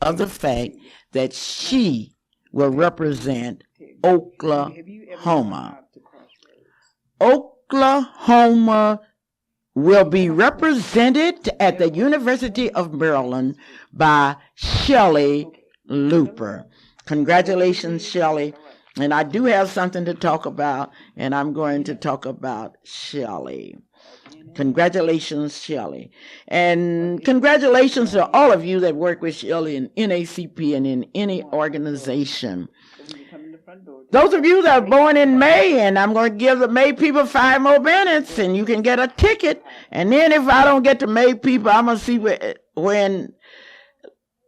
of the fact that she will represent Oklahoma. Oklahoma will be represented at the University of Maryland by Shelley Luper. Congratulations, Shelley. And I do have something to talk about, and I'm going to talk about Shelley. Congratulations, Shelley. And congratulations to all of you that work with Shelley in NACP and in any organization. Those of you that are born in May, and I'm going to give the May people 5 more minutes, and you can get a ticket. And then if I don't get to May people, I'm going to see when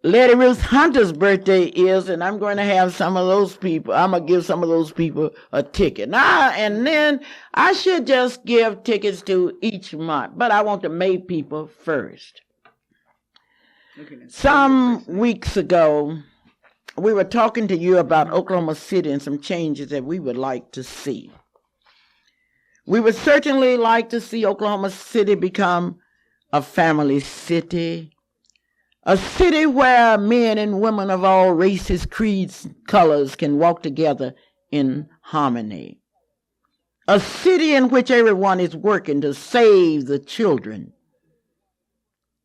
Lady Ruth Hunter's birthday is, and I'm going to have some of those people. I'm going to give some of those people a ticket. Now, and then I should just give tickets to each month, but I want the May people first. Some weeks ago, we were talking to you about Oklahoma City and some changes that we would like to see. We would certainly like to see Oklahoma City become a family city, a city where men and women of all races, creeds, colors can walk together in harmony. A city in which everyone is working to save the children,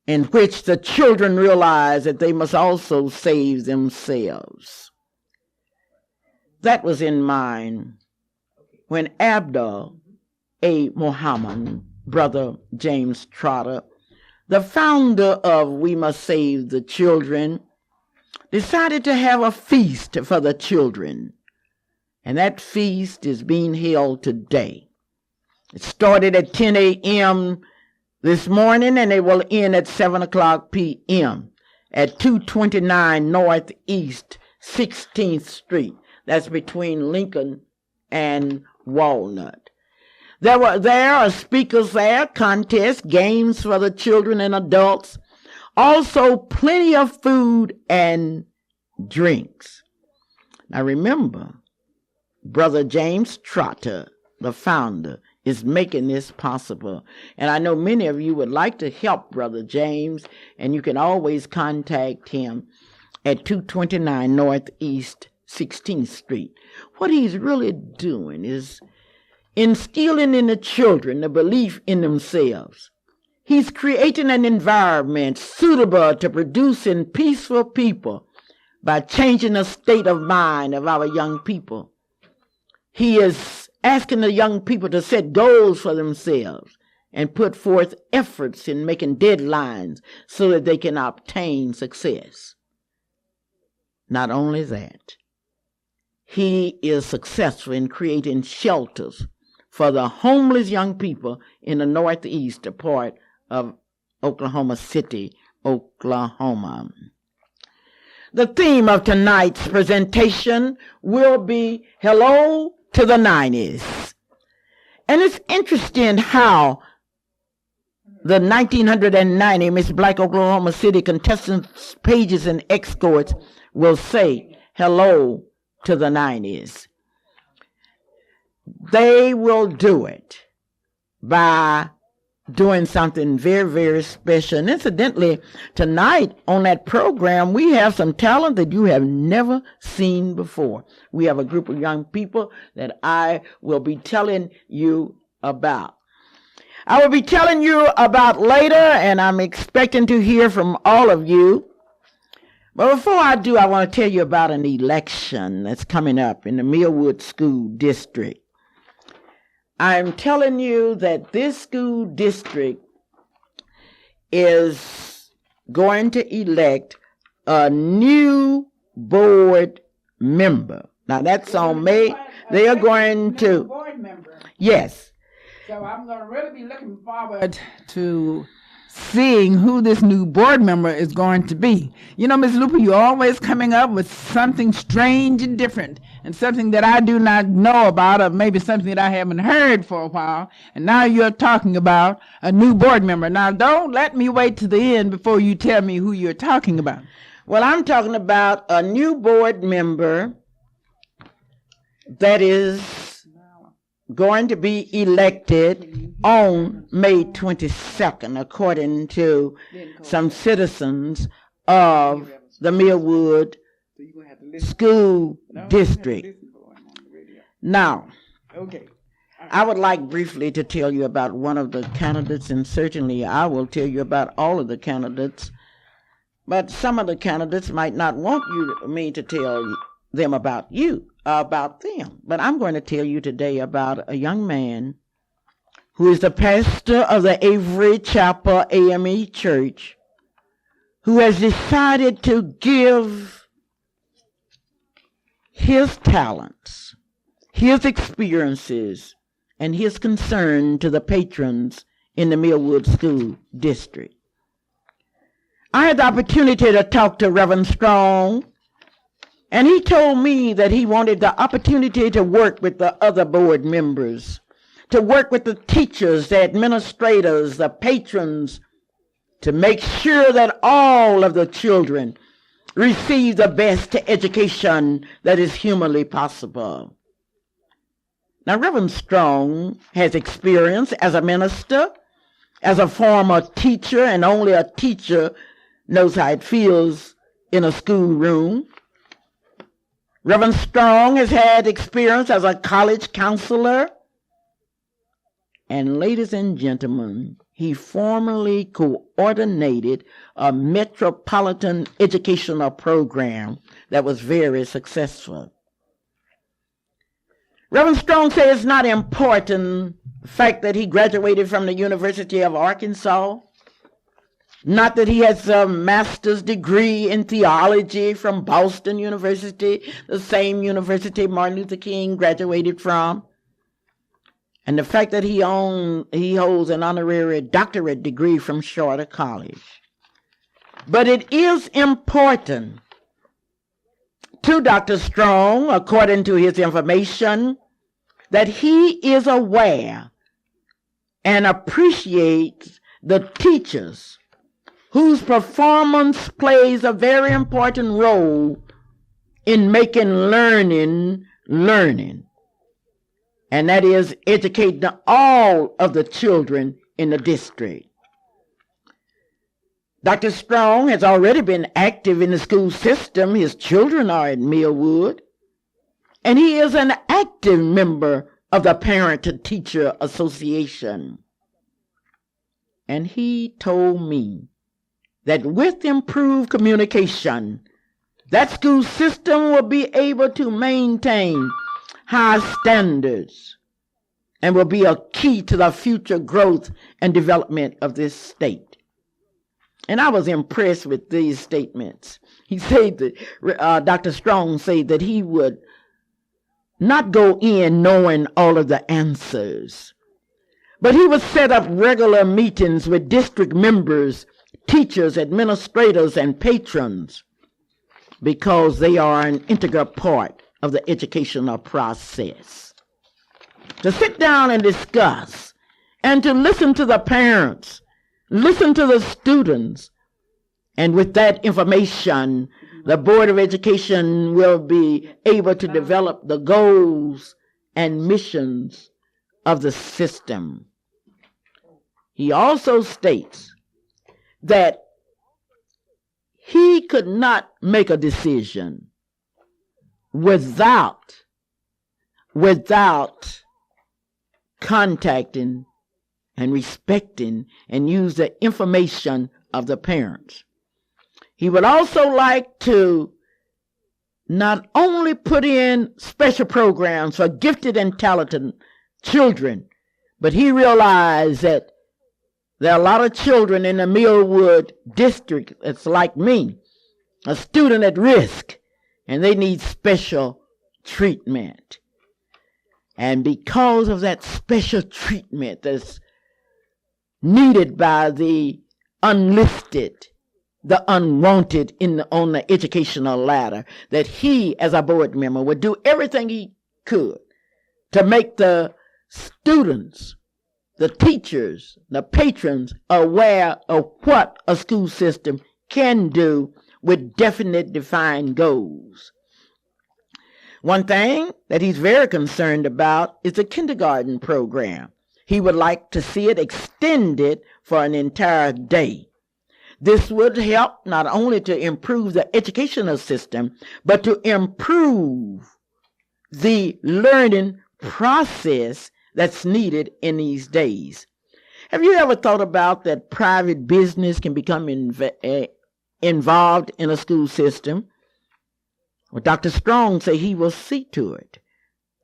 in which the children realize that they must also save themselves. That was in mind when Abdul A. Muhammad, Brother James Trotter, the founder of We Must Save the Children, decided to have a feast for the children. And that feast is being held today. It started at 10 a.m. this morning, and it will end at 7 o'clock p.m. at 229 Northeast 16th Street. That's between Lincoln and Walnut. There are speakers there, contests, games for the children and adults, also plenty of food and drinks. Now remember, Brother James Trotter, the founder, is making this possible. And I know many of you would like to help Brother James, and you can always contact him at 229 Northeast 16th Street. What he's really doing is instilling in the children the belief in themselves. He's creating an environment suitable to producing peaceful people by changing the state of mind of our young people. He is asking the young people to set goals for themselves and put forth efforts in making deadlines so that they can obtain success. Not only that, he is successful in creating shelters for the homeless young people in the northeast part of Oklahoma City, Oklahoma. The theme of tonight's presentation will be Hello to the 90s. And it's interesting how the 1990 Miss Black Oklahoma City contestants' pages and escorts will say hello to the 90s. They will do it by doing something very, very special. And incidentally, tonight on that program, we have some talent that you have never seen before. We have a group of young people that I will be telling you about. I will be telling you about later, and I'm expecting to hear from all of you. But before I do, I want to tell you about an election that's coming up in the Millwood School District. I'm telling you that this school district is going to elect a new board member. Now that's on May. They are going to. Board member. Yes. So I'm going to really be looking forward to seeing who this new board member is going to be. You know, Ms. Luper, you're always coming up with something strange and different, and something that I do not know about, or maybe something that I haven't heard for a while. And now you're talking about a new board member. Now, don't let me wait to the end before you tell me who you're talking about. Well, I'm talking about a new board member that is going to be elected on May 22nd, according to some citizens of the Millwood School District. Now, I would like briefly to tell you about one of the candidates, and certainly I will tell you about all of the candidates, but some of the candidates might not want me to tell them about them. But I'm going to tell you today about a young man who is the pastor of the Avery Chapel AME Church, who has decided to give his talents, his experiences, and his concern to the patrons in the Millwood School District. I had the opportunity to talk to Reverend Strong, and he told me that he wanted the opportunity to work with the other board members, to work with the teachers, the administrators, the patrons, to make sure that all of the children receive the best education that is humanly possible. Now, Reverend Strong has experience as a minister, as a former teacher, and only a teacher knows how it feels in a schoolroom. Reverend Strong has had experience as a college counselor. And ladies and gentlemen, he formerly coordinated a metropolitan educational program that was very successful. Reverend Strong says it's not important the fact that he graduated from the University of Arkansas, not that he has a master's degree in theology from Boston University, the same university Martin Luther King graduated from, and the fact that he holds an honorary doctorate degree from Shorter College. But it is important to Dr. Strong, according to his information, that he is aware and appreciates the teachers whose performance plays a very important role in making learning, and that is educating all of the children in the district. Dr. Strong has already been active in the school system. His children are at Millwood, and he is an active member of the Parent-to-Teacher Association. And he told me that with improved communication, that school system will be able to maintain high standards and will be a key to the future growth and development of this state. And I was impressed with these statements. He said that, Dr. Strong said that he would not go in knowing all of the answers, but he would set up regular meetings with district members, teachers, administrators, and patrons, because they are an integral part of the educational process. To sit down and discuss and to listen to the parents, listen to the students, and with that information, the Board of Education will be able to develop the goals and missions of the system. He also states that he could not make a decision without contacting and respecting and use the information of the parents. He would also like to not only put in special programs for gifted and talented children, but he realized that there are a lot of children in the Millwood district that's like me, a student at risk, and they need special treatment. And because of that special treatment that's needed by the unlisted, the unwanted on the educational ladder, that he, as a board member, would do everything he could to make the students, the teachers, the patrons aware of what a school system can do with definite defined goals. One thing that he's very concerned about is the kindergarten program. He would like to see it extended for an entire day. This would help not only to improve the educational system, but to improve the learning process that's needed in these days. Have you ever thought about that private business can become involved in a school system? Well, Dr. Strong said he will see to it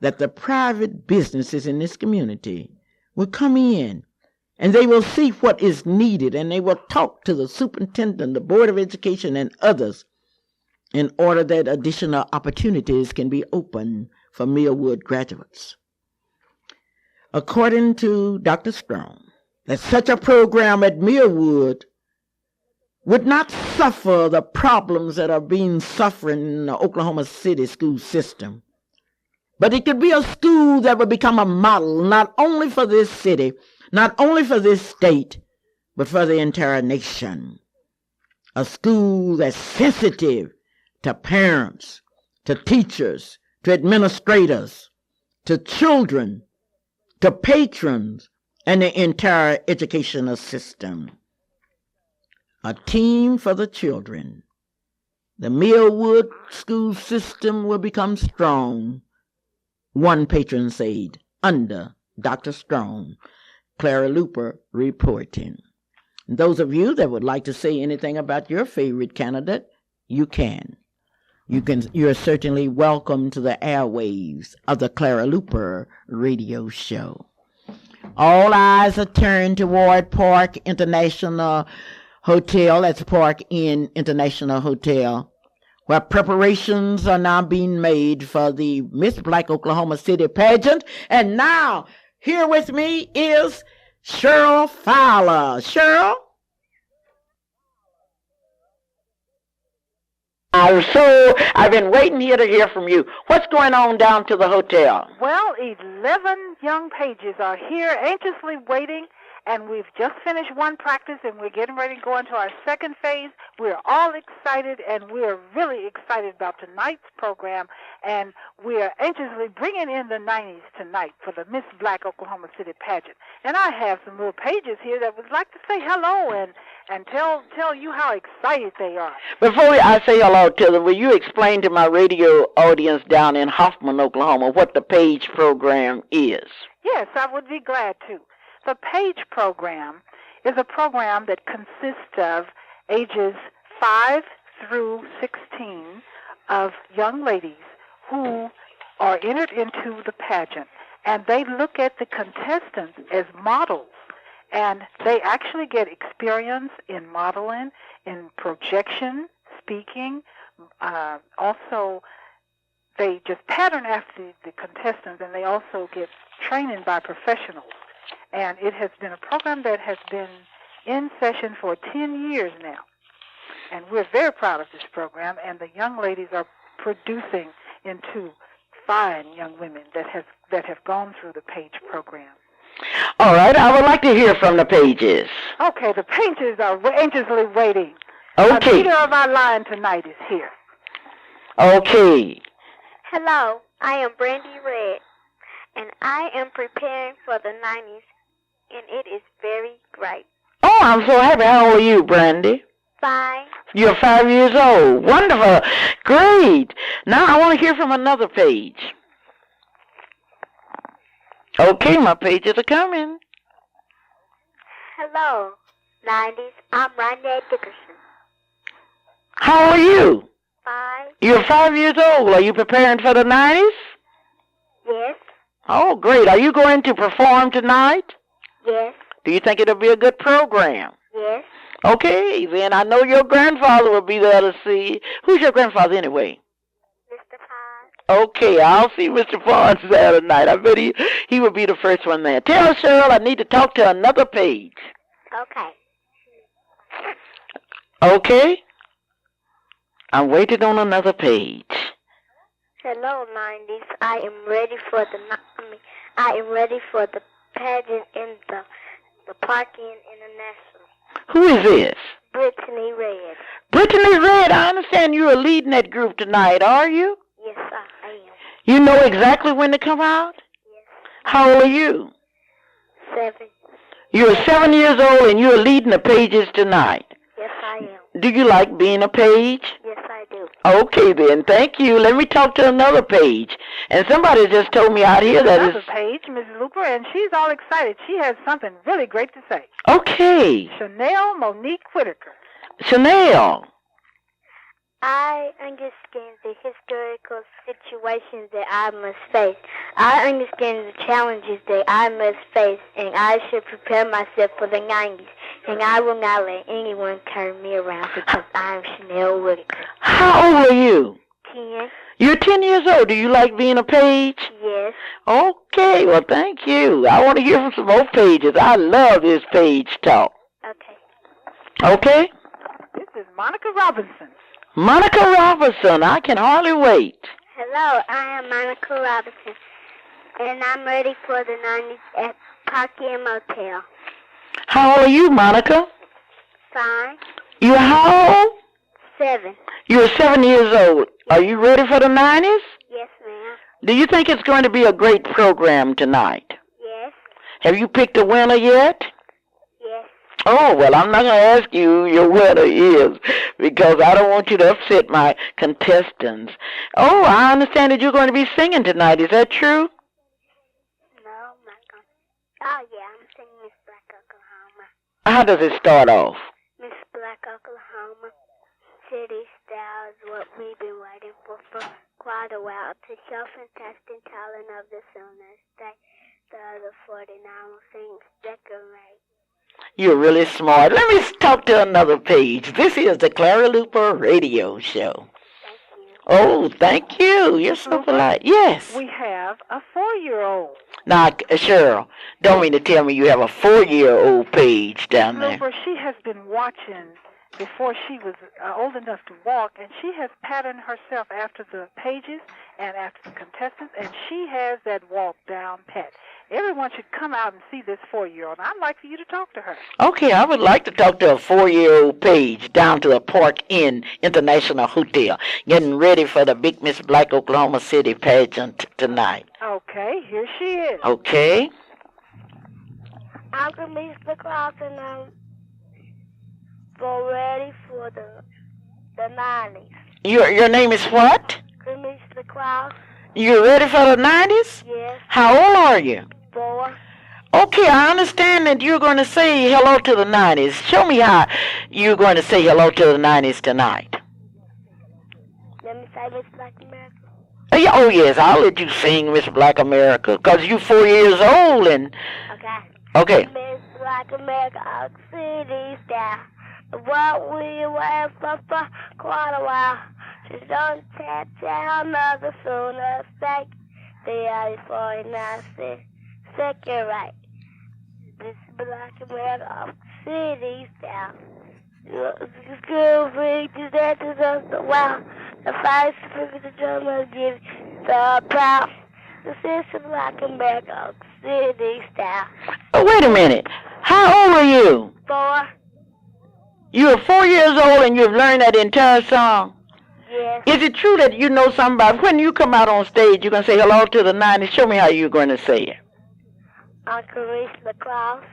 that the private businesses in this community will come in and they will see what is needed, and they will talk to the superintendent, the Board of Education, and others in order that additional opportunities can be opened for Millwood graduates. According to Dr. Strong, that such a program at Millwood would not suffer the problems that are being suffering in the Oklahoma City school system, but it could be a school that would become a model not only for this city, not only for this state, but for the entire nation. A school that's sensitive to parents, to teachers, to administrators, to children, to patrons, and the entire educational system. A team for the children. The Millwood school system will become strong. One patron said, under Dr. Strong. Clara Luper reporting. Those of you that would like to say anything about your favorite candidate, you can. You're certainly welcome to the airwaves of the Clara Luper radio show. All eyes are turned toward Park International Hotel. That's Park Inn International Hotel, where preparations are now being made for the Miss Black Oklahoma City pageant. And now, here with me is Cheryl Fowler. Cheryl? So I've been waiting here to hear from you. What's going on down to the hotel? Well, 11 young pages are here anxiously waiting, and we've just finished one practice, and we're getting ready to go into our second phase. We're all excited, and we're really excited about tonight's program, and we're anxiously bringing in the 90s tonight for the Miss Black Oklahoma City pageant. And I have some little pages here that would like to say hello and tell you how excited they are. Before I say hello to them, will you explain to my radio audience down in Hoffman, Oklahoma, what the PAGE program is? Yes, I would be glad to. The PAGE program is a program that consists of ages 5 through 16 of young ladies who are entered into the pageant, and they look at the contestants as models, and they actually get experience in modeling, in projection, speaking. Also, they just pattern after the contestants, and they also get training by professionals. And it has been a program that has been in session for 10 years now. And we're very proud of this program, and the young ladies are producing into fine young women that have gone through the PAGE program. All right, I would like to hear from the pages. Okay, the pages are anxiously waiting. Okay. The leader of our line tonight is here. Okay. Hello, I am Brandy Red, and I am preparing for the 90s, and it is very great. Oh, I'm so happy. How old are you, Brandy? 5. You're 5 years old. Wonderful. Great. Now I want to hear from another page. Okay, my pages are coming. Hello, 90s. I'm Rondé Dickerson. How old are you? 5. You're 5 years old. Are you preparing for the 90s? Yes. Oh, great. Are you going to perform tonight? Yes. Do you think it'll be a good program? Yes. Okay, then I know your grandfather will be there to see. Who's your grandfather anyway? Mr. Pond. Okay, I'll see Mr. Pons there tonight. I bet he will be the first one there. Tell Cheryl I need to talk to another page. Okay. Okay? I'm waiting on another page. Hello, 90s. I am ready for the pageant in the Park Inn International. Who is this? Brittany Red. Brittany Red, I understand you are leading that group tonight, are you? Yes, I am. You know exactly when to come out? Yes. How old are you? 7. You're 7 years old and you're leading the pages tonight. Yes, I Do you like being a page? Yes, I do. Okay, then. Thank you. Let me talk to another page. And somebody just told me out here that Another it's... page, Mrs. Luper, and she's all excited. She has something really great to say. Okay. Chanel Monique Whitaker. Chanel. I understand the historical situations that I must face. I understand the challenges that I must face, and I should prepare myself for the 90s. And I will not let anyone turn me around because I'm Chanel Whitaker. How old are you? 10. You're 10 years old. Do you like being a page? Yes. Okay, well, thank you. I want to hear from some more pages. I love this page talk. Okay. Okay? This is Monica Robinson. Monica Robinson, I can hardly wait. Hello, I am Monica Robinson, and I'm ready for the 90s at Parky Motel. How old are you, Monica? 5. You're how old? 7. You're 7 years old. Are you ready for the 90s? Yes, ma'am. Do you think it's going to be a great program tonight? Yes. Have you picked a winner yet? Yes. Oh, well, I'm not going to ask you who your winner is because I don't want you to upset my contestants. Oh, I understand that you're going to be singing tonight. Is that true? No, I'm not going to. Oh, yeah, I'm singing Miss Black Oklahoma. How does it start off? Miss Black Oklahoma. City style is what we've been waiting for quite a while. To show fantastic talent of the Sooners. The other 49 will sing decorate. You're really smart. Let me talk to another page. This is the Clara Luper radio show. Thank you. Oh, thank you. You're so polite. Yes. We have a 4-year-old. Now, Cheryl, don't mean to tell me you have a 4-year-old page down there. Luper, she has been watching before she was old enough to walk, and she has patterned herself after the pages and after the contestants, and she has that walk down pat. Everyone should come out and see this 4-year-old. I'd like for you to talk to her. Okay, I would like to talk to a 4-year-old page down to the Park Inn International Hotel, getting ready for the Big Miss Black Oklahoma City pageant tonight. Okay, here she is. Okay. I'm going to miss the class, and I'm ready for the 90s. Your name is what? Miss the class. You ready for the 90s? Yes. How old are you? 4. Okay, I understand that you're going to say hello to the 90s. Show me how you're going to say hello to the 90s tonight. Let me say Miss Black America. Oh, yes, I'll let you sing Miss Black America because you're 4 years old and... Okay. Okay. Miss Black America, Oak City style. What we wait for quite a while. Just don't tap down another sooner sake. The other 49 second right. This Black America, Oak City style. School free to that is us the wow. The five figures the drummer give the proud. This is the Black America, Oak City style. Oh, wait a minute. How old are you? 4. You're 4 years old and you've learned that entire song? Yes. Is it true that you know something about when you come out on stage, you're going to say hello to the 90s? Show me how you're going to say it. Uncle Reese LaCrosse.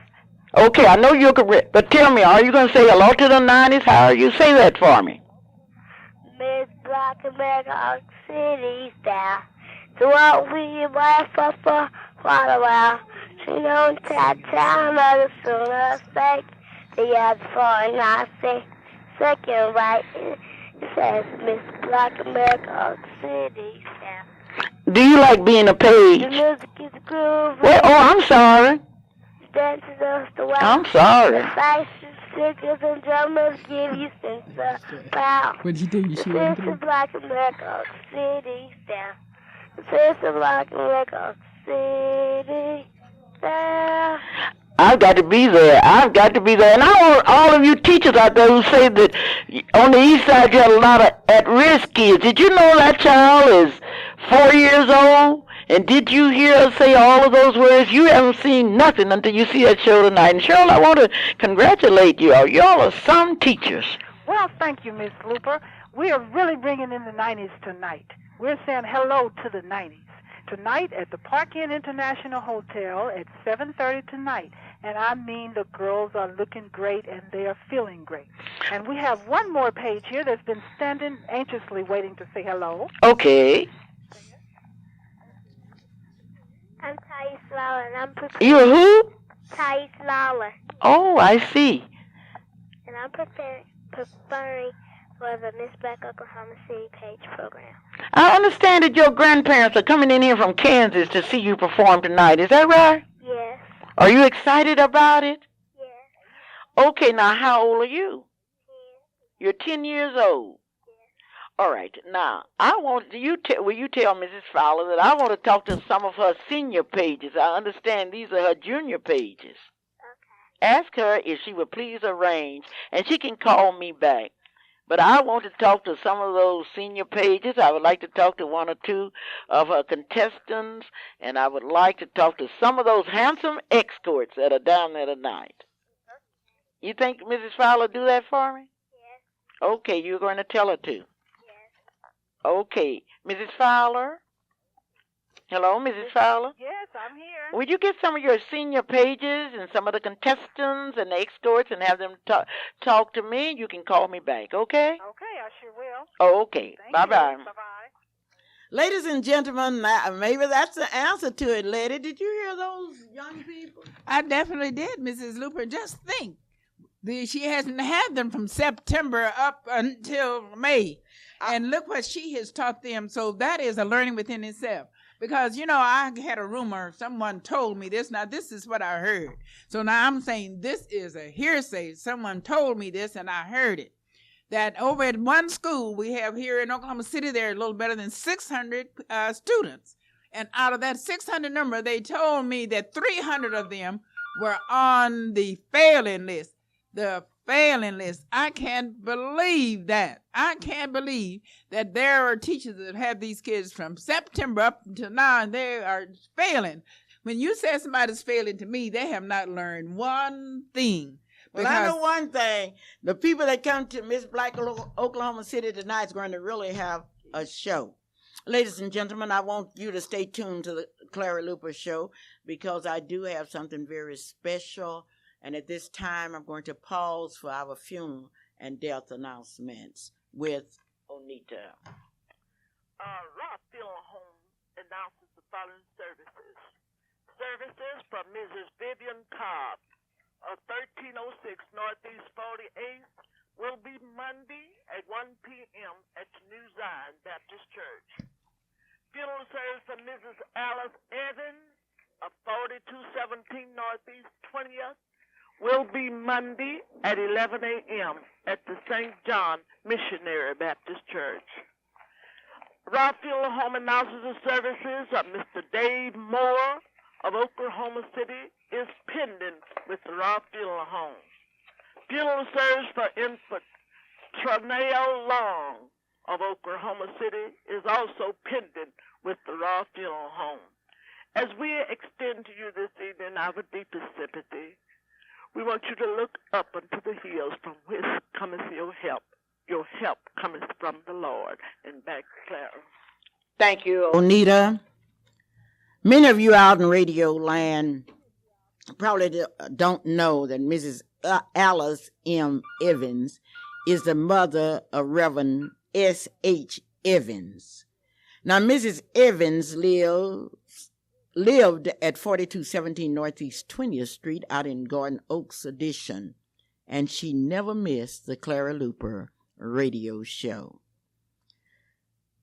Okay, I know you're correct, but tell me, are you going to say hello to the 90s? How are you? Say that for me. Miss Black America, Oak City style. So what we wait for quite a while. She don't tap down other sooner sake. The other 49 second right. It says Miss Black America, Oak City style. Do you like being a page? The music is groovy. Well, oh, I'm sorry. Dances us the way. I'm sorry. The faces, singers, and drummers give you sense of power. What'd you do? You shoot This him is Black America, Oak City style. This is Black America, Oak City style. I've got to be there. I've got to be there. And I want all of you teachers out there who say that on the east side you have a lot of at-risk kids. Did you know that child is 4 years old? And did you hear her say all of those words? You haven't seen nothing until you see that show tonight. And Cheryl, I want to congratulate you all. Y'all are some teachers. Well, thank you, Miss Luper. We are really bringing in the 90s tonight. We're saying hello to the 90s. Tonight at the Park Inn International Hotel at 7:30 tonight. And I mean, the girls are looking great and they are feeling great. And we have one more page here that's been standing anxiously waiting to say hello. Okay. I'm Thais Lawler, and I'm preparing. You're who? Thais Lawler, Oh, I see. and I'm preparing for the Miss Black Oklahoma City page program. I understand that your grandparents are coming in here from Kansas to see you perform tonight. Is that right? Yes. Are you excited about it? Yes. Okay, now how old are you? 10. You're 10 years old. All right. Now, will you tell Mrs. Fowler that I want to talk to some of her senior pages. I understand these are her junior pages. Okay. Ask her if she would please arrange, and she can call me back. But I want to talk to some of those senior pages. I would like to talk to one or two of her contestants, and I would like to talk to some of those handsome escorts that are down there tonight. You think Mrs. Fowler do that for me? Yes. Okay, you're going to tell her to. Yes. Okay, Mrs. Fowler? Hello, Mrs. Fowler? Yes, I'm here. Would you get some of your senior pages and some of the contestants and the escorts and have them talk to me? You can call me back, okay? Okay, I sure will. Oh, okay. Thank Bye-bye. you. Bye-bye. Ladies and gentlemen, maybe that's the answer to it, lady. Did you hear those young people? I definitely did, Mrs. Luper. Just think. She hasn't had them from September up until May. And look what she has taught them. So that is a learning within itself. Because, I had a rumor. Someone told me this. Now, this is what I heard. So now I'm saying this is a hearsay. Someone told me this and I heard it. That over at one school we have here in Oklahoma City, there are a little better than 600 students. And out of that 600 number, they told me that 300 of them were on the failing list. The failing list. I can't believe that. I can't believe that there are teachers that have these kids from September up until now and they are failing. When you say somebody's failing, to me, they have not learned one thing. Well, I know one thing. The people that come to Miss Black Oklahoma City tonight is going to really have a show. Ladies and gentlemen, I want you to stay tuned to the Clara Luper show because I do have something very special. And at this time, I'm going to pause for our funeral and death announcements with Onita. Rock Funeral Home announces the following services. Services from Mrs. Vivian Cobb of 1306 Northeast 48th will be Monday at 1 p.m. at New Zion Baptist Church. Funeral service for Mrs. Alice Evans of 4217 Northeast 20th will be Monday at 11 a.m. at the St. John Missionary Baptist Church. Rock Funeral Home announces the services of Mr. Dave Moore of Oklahoma City is pending with the Rock Funeral Home. Funeral service for infant Troneo Long of Oklahoma City is also pending with the Rock Funeral Home. As we extend to you this evening our deepest sympathy, we want you to look up unto the hills from which cometh your help. Your help cometh from the Lord. And back to Clara. Thank you, Onita. Many of you out in radio land probably don't know that Mrs. Alice M. Evans is the mother of Reverend S.H. Evans. Now, Mrs. Evans lived at 4217 Northeast 20th Street out in Garden Oaks Addition, and she never missed the Clara Luper radio show.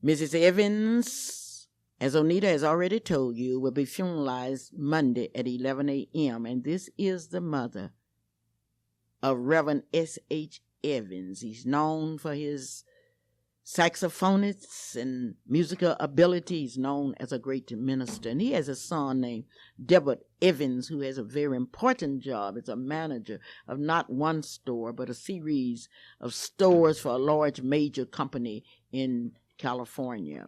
Mrs. Evans, as Onita has already told you, will be funeralized Monday at 11 a.m., and this is the mother of Reverend S.H. Evans. He's known for his saxophonist and musical abilities, known as a great minister. And he has a son named Deborah Evans, who has a very important job as a manager of not one store, but a series of stores for a large major company in California.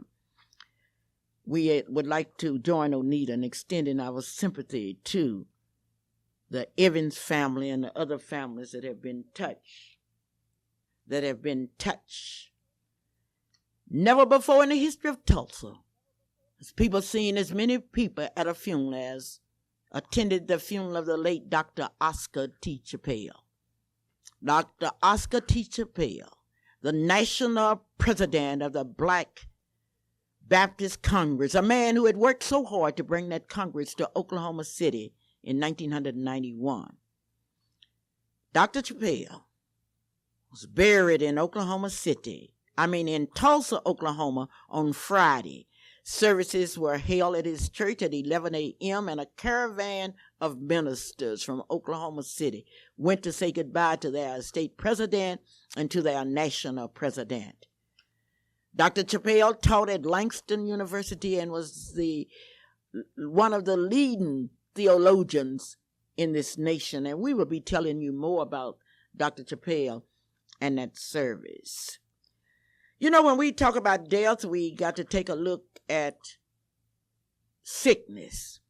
We would like to join Onita in extending our sympathy to the Evans family and the other families that have been touched. Never before in the history of Tulsa has people seen as many people at a funeral as attended the funeral of the late Dr. Oscar T. Chappelle. Dr. Oscar T. Chappelle, the national president of the Black Baptist Congress, a man who had worked so hard to bring that Congress to Oklahoma City in 1991. Dr. Chappelle was buried in in Tulsa, Oklahoma on Friday. Services were held at his church at 11 a.m. and a caravan of ministers from Oklahoma City went to say goodbye to their state president and to their national president. Dr. Chappelle taught at Langston University and was one of the leading theologians in this nation. And we will be telling you more about Dr. Chappelle and that service. You know, when we talk about death, we got to take a look at sickness.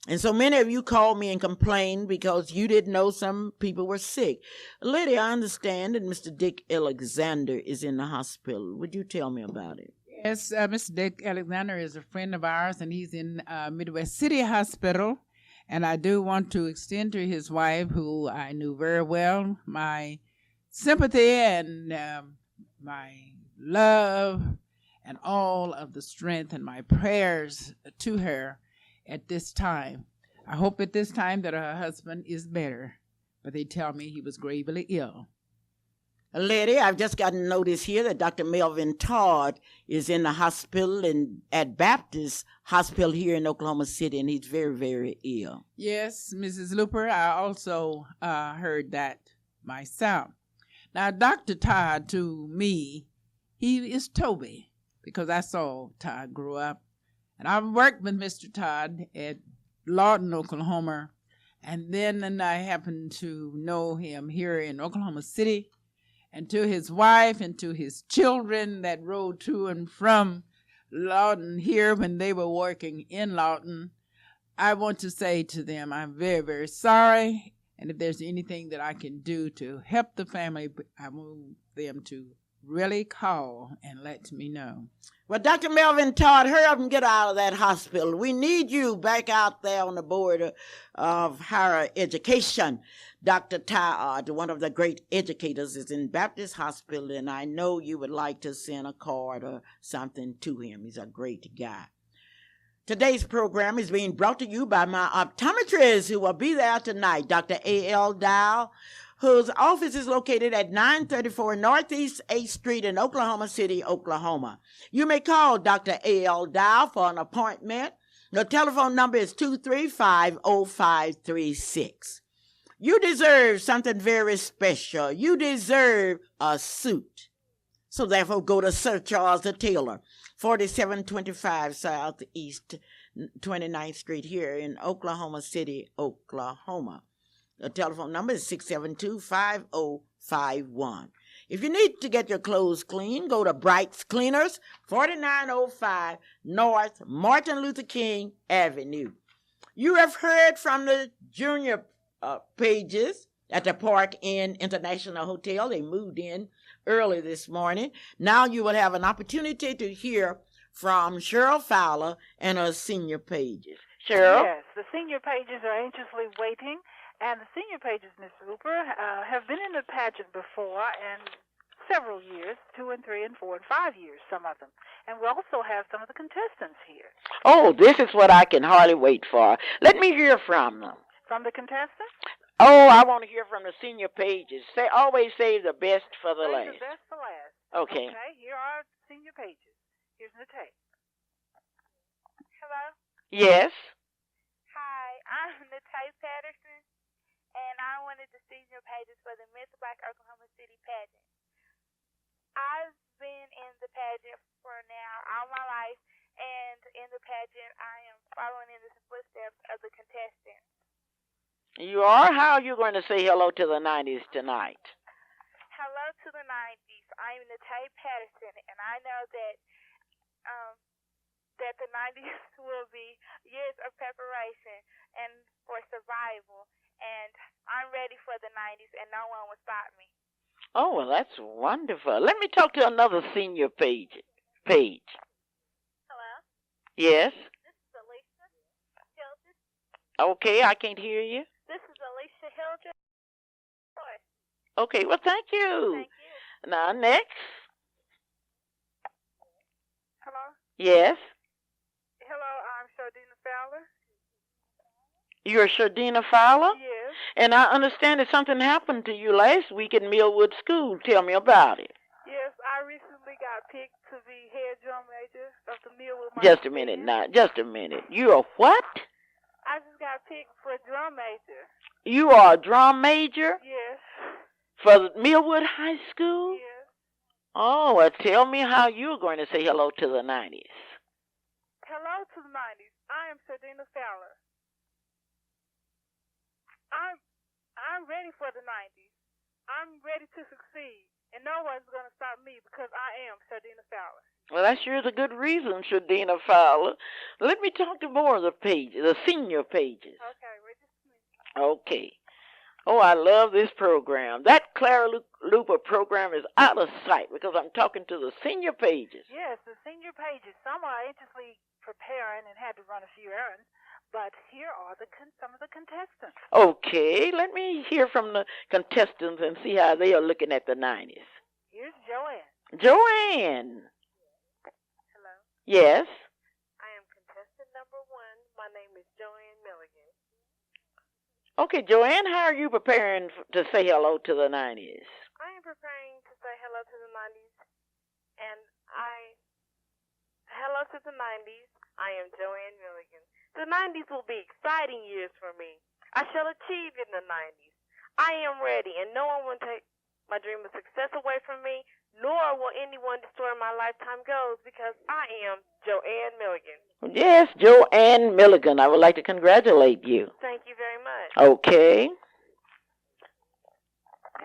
And so many of you called me and complained because you didn't know some people were sick. Lady, I understand that Mr. Dick Alexander is in the hospital. Would you tell me about it? Yes, Mr. Dick Alexander is a friend of ours, and he's in Midwest City Hospital. And I do want to extend to his wife, who I knew very well, my sympathy and my love and all of the strength and my prayers to her at this time. I hope at this time that her husband is better, but they tell me he was gravely ill. Lady, I've just gotten notice here that Dr. Melvin Todd is in the hospital at Baptist Hospital here in Oklahoma City, and he's very, very ill. Yes, Mrs. Luper, I also heard that myself. Now, Dr. Todd, to me, he is Toby, because I saw Todd grow up. And I've worked with Mr. Todd at Lawton, Oklahoma, and then I happened to know him here in Oklahoma City, and to his wife and to his children that rode to and from Lawton here when they were working in Lawton. I want to say to them, I'm very, very sorry, and if there's anything that I can do to help the family, I want them to really call and let me know. Well, Dr. Melvin Todd, hurry up and get out of that hospital. We need you back out there on the board of higher education. Dr. Todd, one of the great educators, is in Baptist Hospital, and I know you would like to send a card or something to him. He's a great guy. Today's program is being brought to you by my optometrist, who will be there tonight, Dr. A.L. Dow, whose office is located at 934 Northeast 8th Street in Oklahoma City, Oklahoma. You may call Dr. A.L. Dow for an appointment. The telephone number is 235-0536. You deserve something very special. You deserve a suit. So therefore, go to Sir Charles the Tailor, 4725 Southeast 29th Street here in Oklahoma City, Oklahoma. The telephone number is 672-5051. If you need to get your clothes clean, go to Bright's Cleaners, 4905 North Martin Luther King Avenue. You have heard from the junior pages at the Park Inn International Hotel. They moved in early this morning. Now you will have an opportunity to hear from Cheryl Fowler and her senior pages. Cheryl? Yes, the senior pages are anxiously waiting. And the senior pages, Miss Luper, have been in the pageant before, and several years, 2 and 3 and 4 and 5 years, some of them. And we also have some of the contestants here. Oh, this is what I can hardly wait for. Let me hear from them. From the contestants? Oh, I want to hear from the senior pages. Always save the best for the last. Save the best for last. Okay. Okay, here are senior pages. Here's the tape. Hello? Yes. Hi, I'm Natai Patterson, and I'm one of the senior pages for the Miss Black Oklahoma City pageant. I've been in the pageant for now all my life, and in the pageant I am following in the footsteps of the contestants. You are? How are you going to say hello to the 90s tonight? Hello to the 90s. I'm Natai Patterson, and I know that that the 90s will be years of preparation and for survival, and I'm ready for the 90s, and no one will stop me. Oh, well, that's wonderful. Let me talk to another senior page. Hello? Yes? This is Alicia Childress. Okay, I can't hear you. This is Alicia Hildreth. Okay, well, thank you. Thank you. Now, next. Hello? Yes. Hello, I'm Shardina Fowler. You're Shardina Fowler? Yes. And I understand that something happened to you last week at Millwood School. Tell me about it. Yes, I recently got picked to be head drum major of the Millwood. Just a minute now. Just a minute. You're a what? I just got picked for drum major. You are a drum major Yes. for Millwood High School? Yes. Oh, well, tell me how you're going to say hello to the 90s. Hello to the 90s. I am Shardina Fowler. I'm ready for the 90s. I'm ready to succeed. And no one's going to stop me because I am Shardina Fowler. Well, that sure is a good reason, Shardina Fowler. Let me talk to more of the pages, the senior pages. Okay, wait just a minute. Okay. Oh, I love this program. That Clara Luper program is out of sight because I'm talking to the senior pages. Yes, the senior pages. Some are anxiously preparing and had to run a few errands. But here are some of the contestants. Okay, let me hear from the contestants and see how they are looking at the 90s. Here's Joanne. Joanne. Hello. Yes. I am contestant number 1. My name is Joanne Milligan. Okay, Joanne, how are you preparing to say hello to the 90s? I am preparing to say hello to the 90s. And hello to the 90s. I am Joanne Milligan. The 90s will be exciting years for me. I shall achieve in the 90s. I am ready, and no one will take my dream of success away from me, nor will anyone destroy my lifetime goals because I am Joanne Milligan. Yes, Joanne Milligan. I would like to congratulate you. Thank you very much. Okay.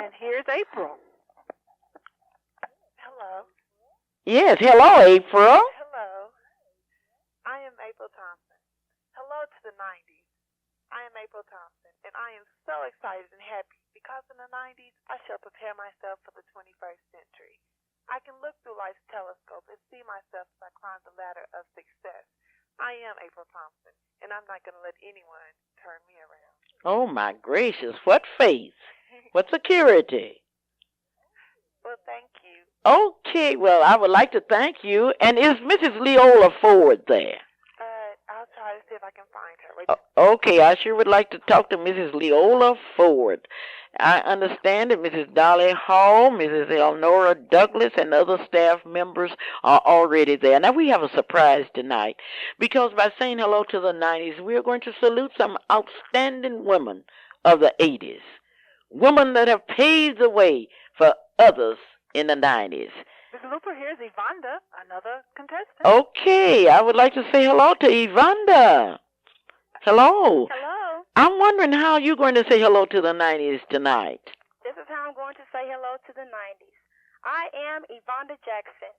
And here's April. Hello. Yes, hello, April. Hello. I am April Thompson. Hello to the 90s. I am April Thompson, and I am so excited and happy because in the 90s, I shall prepare myself for the 21st century. I can look through life's telescope and see myself as I climb the ladder of success. I am April Thompson, and I'm not going to let anyone turn me around. Oh, my gracious. What faith? What security? Well, thank you. Okay, well, I would like to thank you. And is Mrs. Leola Ford there? I'll try to see if I can find her. Wait. Okay, I sure would like to talk to Mrs. Leola Ford. I understand that Mrs. Dolly Hall, Mrs. Elnora Douglas, and other staff members are already there. Now, we have a surprise tonight because by saying hello to the 90s, we are going to salute some outstanding women of the 80s. Women that have paved the way for others in the 90s. Mrs. Luper, here's Yvonda, another contestant. Okay, I would like to say hello to Yvonda. Hello. Hello. I'm wondering how you're going to say hello to the 90s tonight. This is how I'm going to say hello to the 90s. I am Yvonda Jackson.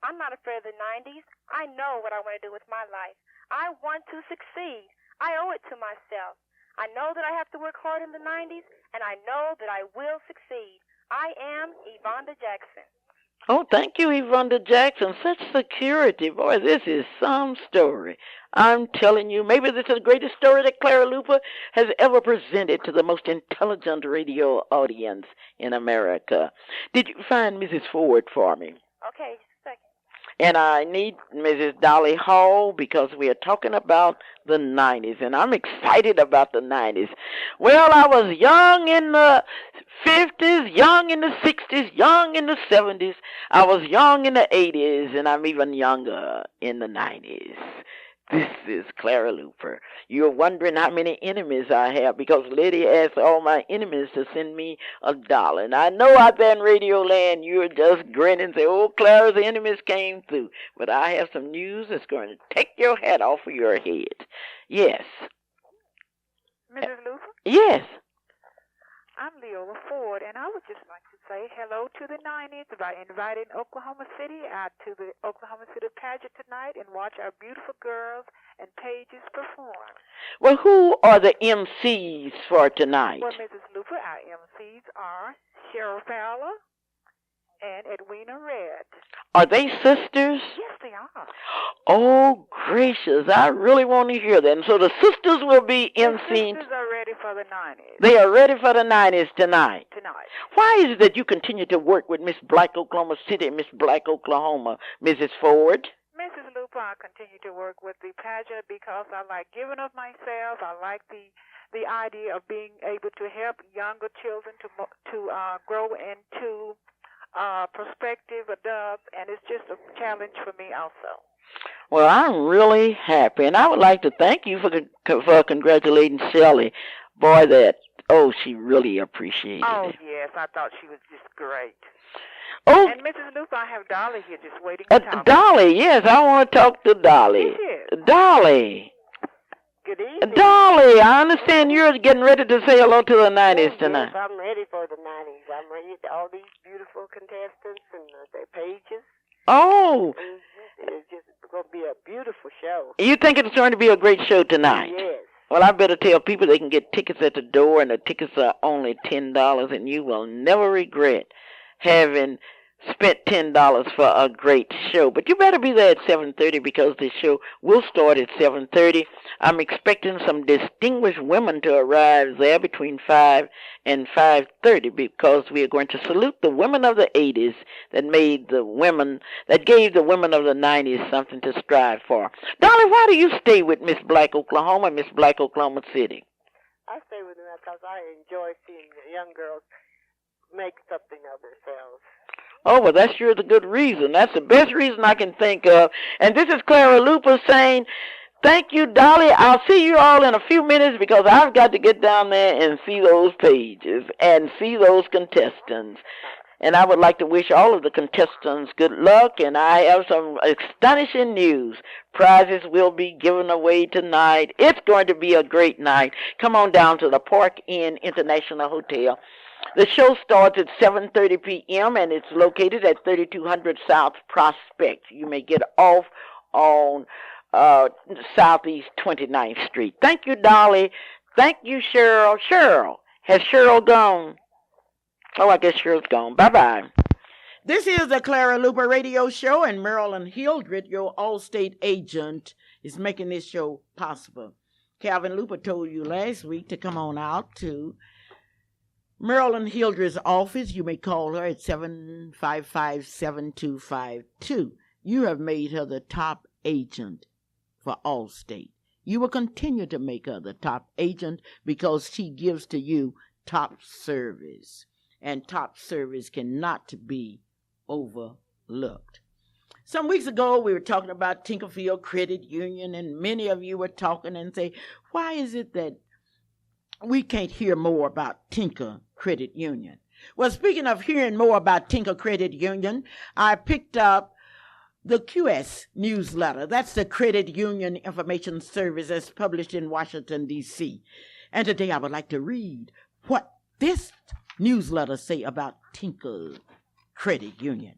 I'm not afraid of the 90s. I know what I want to do with my life. I want to succeed. I owe it to myself. I know that I have to work hard in the 90s, and I know that I will succeed. I am Yvonda Jackson. Oh, thank you, Yvonda Jackson. Such security. Boy, this is some story. I'm telling you, maybe this is the greatest story that Clara Luper has ever presented to the most intelligent radio audience in America. Did you find Mrs. Ford for me? Okay, just a second. And I need Mrs. Dolly Hall because we are talking about the 90s, and I'm excited about the 90s. Well, I was young in the 50s, young in the 60s, young in the 70s. I was young in the 80s, and I'm even younger in the 90s. This is Clara Luper. You're wondering how many enemies I have because Lydia asked all my enemies to send me $1. And I know out there in Radio Land you're just grinning and say, oh, Clara's enemies came through. But I have some news that's going to take your hat off of your head. Yes. Mrs. Luper? Yes. I'm Leola Ford, and I would just like to say hello to the 90s by inviting Oklahoma City out to the Oklahoma City pageant tonight and watch our beautiful girls and pages perform. Well, who are the MCs for tonight? Well, Mrs. Luper, our MCs are Cheryl Fowler and Edwina Red. Are they sisters? Yes, they are. Oh, gracious, I really want to hear that. And so the sisters will be emceeing. The sisters are ready for the 90s. They are ready for the 90s tonight. Tonight. Why is it that you continue to work with Miss Black Oklahoma City and Miss Black Oklahoma, Mrs. Ford? Mrs. Luper, I continue to work with the pageant because I like giving of myself. I like the idea of being able to help younger children to grow into perspective, adults, and it's just a challenge for me also. Well, I'm really happy, and I would like to thank you for congratulating Shelley. Boy, she really appreciated it. Yes, I thought she was just great. Oh, and Mrs. Luper, I have Dolly here just waiting to talk. Dolly, yes, I want to talk to Dolly. Yes. Dolly. Good evening. Dolly, I understand you're getting ready to say hello to the 90s tonight. Yes, I'm ready for the 90s. I'm ready to all these beautiful contestants and their pages. Oh. It's just going to be a beautiful show. You think it's going to be a great show tonight? Yes. Well, I better tell people they can get tickets at the door, and the tickets are only $10, and you will never regret having spent $10 for a great show. But you better be there at 7:30 because the show will start at 7:30. I'm expecting some distinguished women to arrive there between 5 and 5:30 because we are going to salute the women of the 80s that gave the women of the 90s something to strive for. Dolly, why do you stay with Miss Black Oklahoma, Miss Black Oklahoma City? I stay with them because I enjoy seeing the young girls make something of themselves. Oh, well, that's sure the good reason. That's the best reason I can think of. And this is Clara Luper saying, thank you, Dolly. I'll see you all in a few minutes because I've got to get down there and see those pages and see those contestants. And I would like to wish all of the contestants good luck, and I have some astonishing news. Prizes will be given away tonight. It's going to be a great night. Come on down to the Park Inn International Hotel. The show starts at 7:30 p.m. and it's located at 3200 South Prospect. You may get off on Southeast 29th Street. Thank you, Dolly. Thank you, Cheryl. Cheryl. Has Cheryl gone? Oh, I guess Cheryl's gone. Bye-bye. This is the Clara Luper Radio Show, and Marilyn Hildred, your Allstate agent, is making this show possible. Calvin Luper told you last week to come on out to Marilyn Hildred's office. You may call her at 755-7252. You have made her the top agent for Allstate. You will continue to make her the top agent because she gives to you top service. And top service cannot be overlooked. Some weeks ago, we were talking about Tinkerfield Credit Union, and many of you were talking and say, why is it that we can't hear more about Tinker Credit Union? Well, speaking of hearing more about Tinker Credit Union, I picked up the QS newsletter. That's the Credit Union Information Service that's published in Washington, D.C. And today I would like to read what this newsletter say about Tinker Credit Union.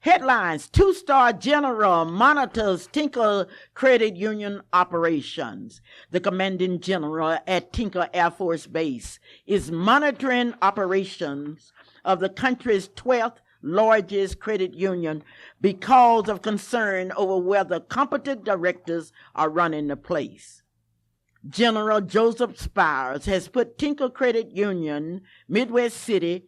Headlines: 2-star general monitors Tinker Credit Union operations. The commanding general at Tinker Air Force Base is monitoring operations of the country's 12th largest credit union because of concern over whether competent directors are running the place. General Joseph Spires has put Tinker Credit Union, Midwest City,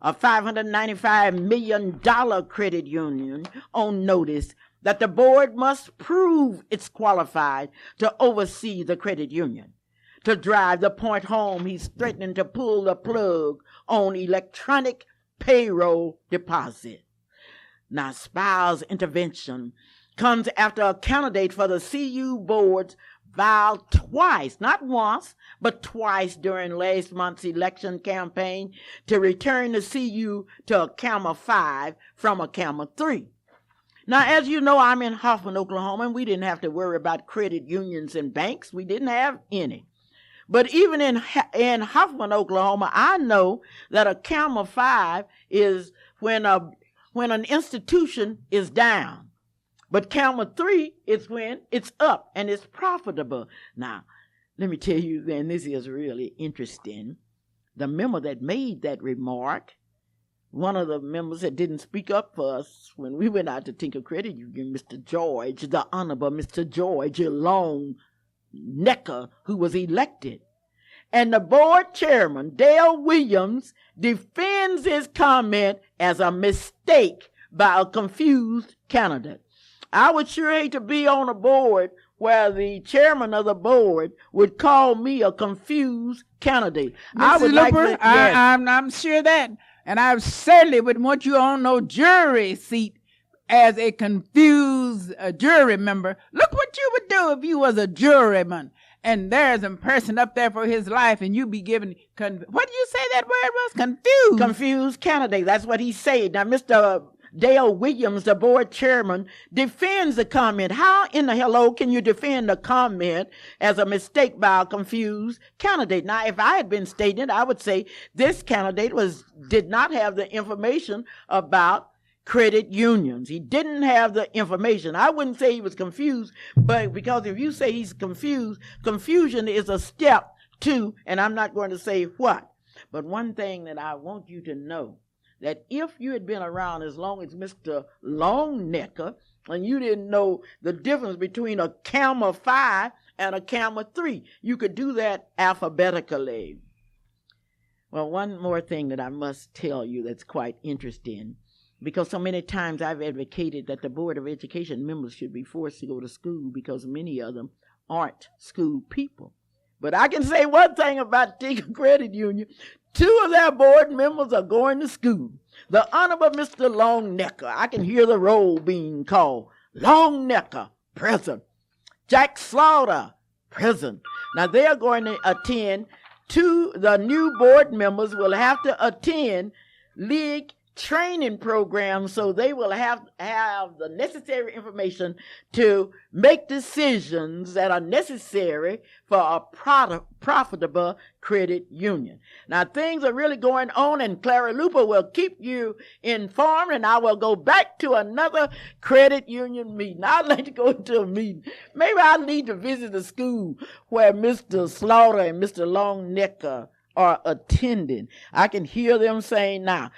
a $595 million credit union, on notice that the board must prove it's qualified to oversee the credit union. To drive the point home, he's threatening to pull the plug on electronic payroll deposit. Now, Spires' intervention comes after a candidate for the CU board's vowed twice, not once, but twice during last month's election campaign to return the CU to a Camel 5 from a Camel 3. Now, as you know, I'm in Hoffman, Oklahoma, and we didn't have to worry about credit unions and banks. We didn't have any. But even in Hoffman, Oklahoma, I know that a Camel 5 is when an institution is down. But Camel 3 is when it's up and it's profitable. Now, let me tell you, then, this is really interesting. The member that made that remark one of the members that didn't speak up for us when we went out to Tinker Credit Union, Mr. George, the Honorable Mr. George Long Necker, who was elected. And the board chairman, Dale Williams, defends his comment as a mistake by a confused candidate. I would sure hate to be on a board where the chairman of the board would call me a confused candidate. I Mrs. would Luper, like to, yes. I'm sure that. And I certainly would want you on no jury seat as a confused jury member. Look what you would do if you was a juryman and there's a person up there for his life and you be given, what do you say that word was? Confused. Confused candidate. That's what he said. Now, Mr. Dale Williams, the board chairman, defends the comment. How in the hello can you defend a comment as a mistake by a confused candidate? Now, if I had been stating it, I would say this candidate did not have the information about credit unions. He didn't have the information. I wouldn't say he was confused, but because if you say he's confused, confusion is a step to, and I'm not going to say what. But one thing that I want you to know, that if you had been around as long as Mr. Longnecker and you didn't know the difference between a camel 5 and a camel 3, you could do that alphabetically. Well, one more thing that I must tell you that's quite interesting, because so many times I've advocated that the Board of Education members should be forced to go to school because many of them aren't school people. But I can say one thing about Tinker Credit Union. 2 of their board members are going to school. The Honorable Mr. Longnecker, I can hear the roll being called. Longnecker, present. Jack Slaughter, present. Now they are going to attend. The new board members will have to attend league training programs, so they will have the necessary information to make decisions that are necessary for a profitable credit union. Now, things are really going on, and Clara Luper will keep you informed, and I will go back to another credit union meeting. I'd like to go to a meeting. Maybe I need to visit the school where Mr. Slaughter and Mr. Longnecker are attending. I can hear them saying, now,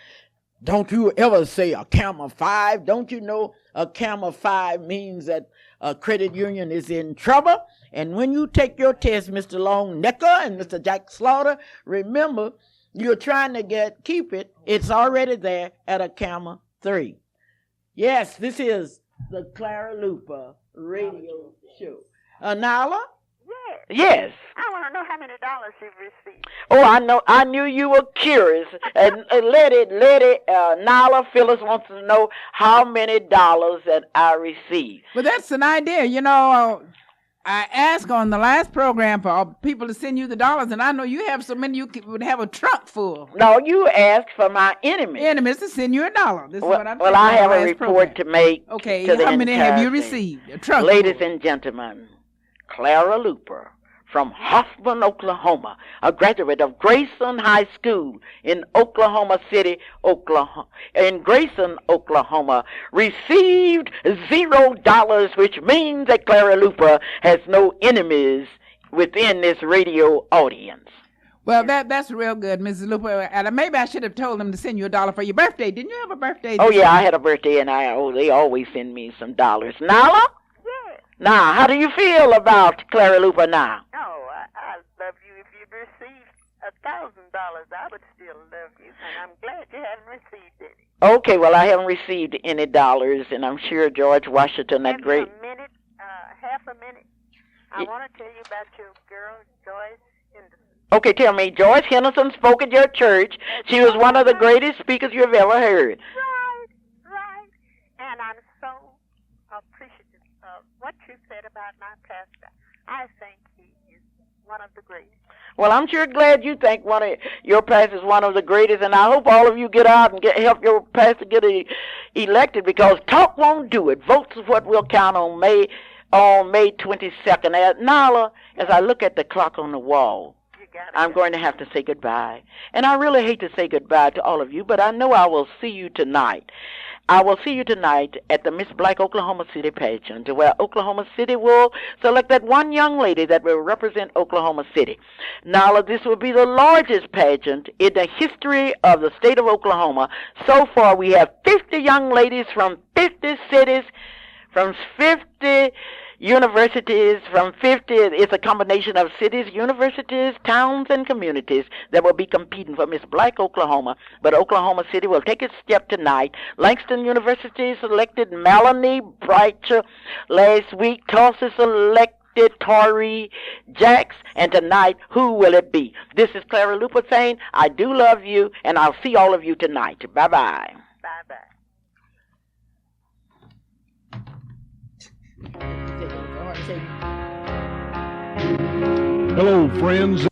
don't you ever say a camel 5. Don't you know a camel 5 means that a credit union is in trouble? And when you take your test, Mr. Longnecker and Mr. Jack Slaughter, remember, you're trying to keep it. It's already there at a camel 3. Yes, this is the Clara Luper radio show. Nala? Yes. I want to know how many dollars you've received. Oh, I know. I knew you were curious. And Lady Nala Phyllis wants to know how many dollars that I received. Well, that's an idea. You know, I asked on the last program for people to send you the dollars, and I know you have so many you would have a trunk full. No, you asked for my enemies To send you $1. This is what I'm well, I have a report to make. Okay, to how many have you thing. received? A trunk Ladies full. and gentlemen, Clara Luper from Hoffman, Oklahoma, a graduate of Grayson High School in Oklahoma City, Oklahoma, in Grayson, Oklahoma, received $0, which means that Clara Luper has no enemies within this radio audience. Well, that's real good, Mrs. Luper. And maybe I should have told them to send you $1 for your birthday. Didn't you have a birthday? Oh, yeah, I had a birthday, and they always send me some dollars. Nala? Yes. Now, how do you feel about Clara Luper now? Oh, I love you. If you received $1,000, I would still love you, and I'm glad you haven't received any. Okay, well, I haven't received any dollars, and I'm sure George Washington, that great... A minute, half a minute. I want to tell you about your girl, Joyce Henderson. Okay, tell me, Joyce Henderson spoke at your church. She was one of the greatest speakers you've ever heard. Right. And I'm so appreciative of what you said about my pastor. I think he is one of the greatest. Well, I'm sure glad you think one of your pastors is one of the greatest, and I hope all of you get out and help your pastor get elected, because talk won't do it. Votes is what we'll count on May 22nd. Nala, as I look at the clock on the wall, I'm going to have to say goodbye. And I really hate to say goodbye to all of you, but I know I will see you tonight. I will see you tonight at the Miss Black Oklahoma City pageant, where Oklahoma City will select that one young lady that will represent Oklahoma City. Now, this will be the largest pageant in the history of the state of Oklahoma. So far, we have 50 young ladies from 50 cities, from 50 universities, from 50, it's a combination of cities, universities, towns, and communities that will be competing for Miss Black Oklahoma. But Oklahoma City will take its step tonight. Langston University selected Melanie Breitcher last week. Tulsa selected Tori Jacks. And tonight, who will it be? This is Clara Luper saying, I do love you, and I'll see all of you tonight. Bye-bye. Bye-bye. Hello, friends.